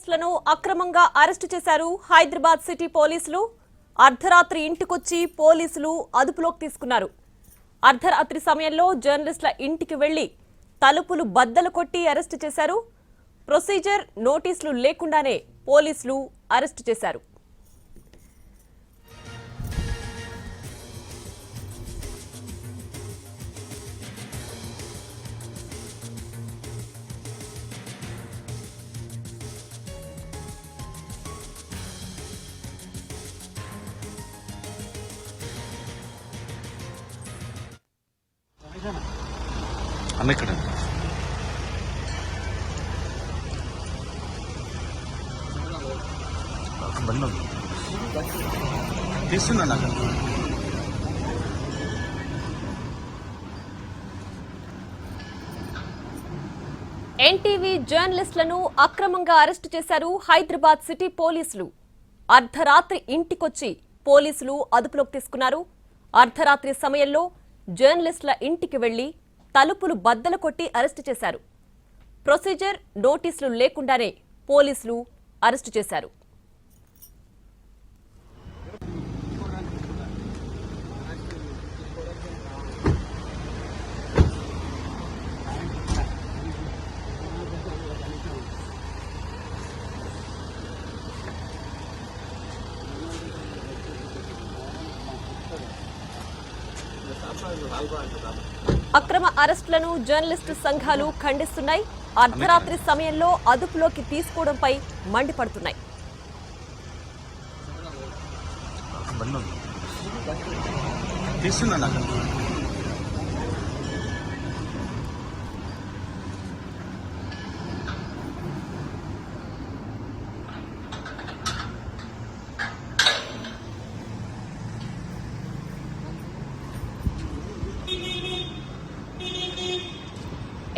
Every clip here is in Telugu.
జర్నలిస్టులను అక్రమంగా అరెస్టు చేశారు హైదరాబాద్ సిటీ పోలీసులు. అర్ధరాత్రి ఇంటికొచ్చి పోలీసులు అదుపులోకి తీసుకున్నారు. అర్ధరాత్రి సమయంలో జర్నలిస్టుల ఇంటికి వెళ్లి తలుపులు బద్దలు కొట్టి అరెస్టు చేశారు. ప్రొసీజర్ నోటీసులు లేకుండానే పోలీసులు అరెస్టు చేశారు. అన్న ఇక్కడ తీస్తున్నా నాకు ఎన్టీవీ జర్నలిస్టులను అక్రమంగా అరెస్టు చేశారు హైదరాబాద్ సిటీ పోలీసులు. అర్ధరాత్రి ఇంటికొచ్చి పోలీసులు అదుపులోకి తీసుకున్నారు. అర్ధరాత్రి సమయంలో జర్నలిస్టుల ఇంటికి వెళ్లి తలుపులు బద్దలు కొట్టి అరెస్టు చేశారు. ప్రొసీజర్ నోటీసులు లేకుండానే పోలీసులు అరెస్టు చేశారు. అక్రమ అరెస్టులను జర్నలిస్టు సంఘాలు ఖండిస్తున్నాయి. అర్ధరాత్రి సమయంలో అదుపులోకి తీసుకోవడంపై మండిపడుతున్నాయి.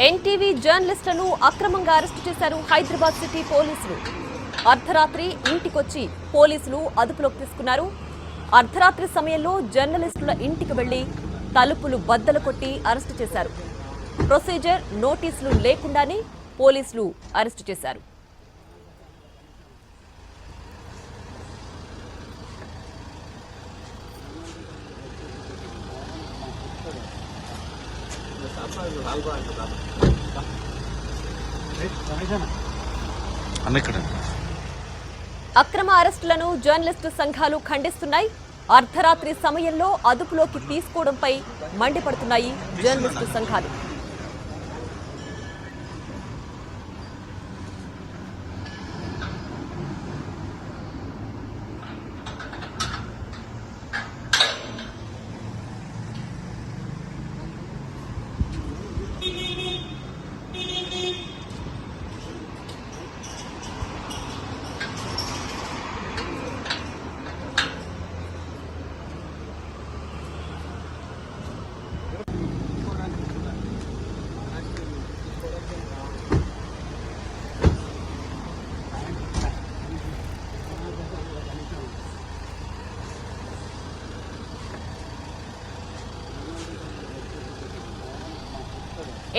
ఎన్టీవీ జర్నలిస్టులను అక్రమంగా అరెస్టు చేశారు హైదరాబాద్ సిటీ పోలీసులు. అర్ధరాత్రి ఇంటికొచ్చి పోలీసులు అదుపులోకి తీసుకున్నారు. అర్ధరాత్రి సమయంలో జర్నలిస్టుల ఇంటికి వెళ్లి తలుపులు బద్దలు కొట్టి అరెస్టు చేశారు. ప్రొసీజర్ నోటీసులు లేకుండానే పోలీసులు అరెస్టు చేశారు. అక్రమ అరెస్టులను జర్నలిస్టు సంఘాలు ఖండిస్తున్నాయి. అర్ధరాత్రి సమయంలో అదుపులోకి తీసుకోవడంపై మండిపడుతున్నాయి జర్నలిస్టు సంఘాలు.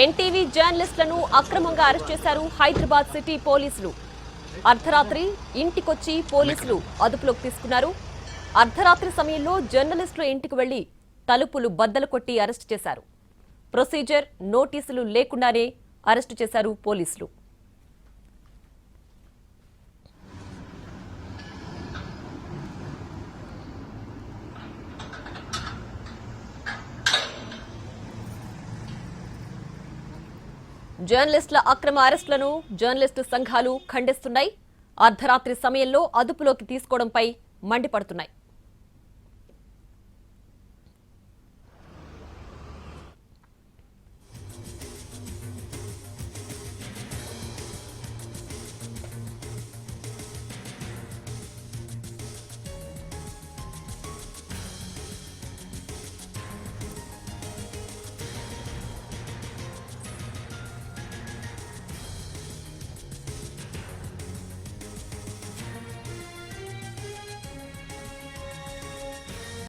ఎన్టీవీ జర్నలిస్టులను అక్రమంగా అరెస్ట్ చేశారు హైదరాబాద్ సిటీ పోలీసులు. అర్ధరాత్రి ఇంటికొచ్చి పోలీసులు అదుపులోకి తీసుకున్నారు. అర్ధరాత్రి సమయంలో జర్నలిస్టుల ఇంటికి వెళ్లి తలుపులు బద్దలు కొట్టి అరెస్టు చేశారు. ప్రొసీజర్ నోటీసులు లేకుండానే అరెస్టు చేశారు పోలీసులు. జర్నలిస్టుల అక్రమ అరెస్టులను జర్నలిస్టు సంఘాలు ఖండిస్తున్నాయి. అర్ధరాత్రి సమయంలో అదుపులోకి తీసుకోవడంపై మండిపడుతున్నాయి.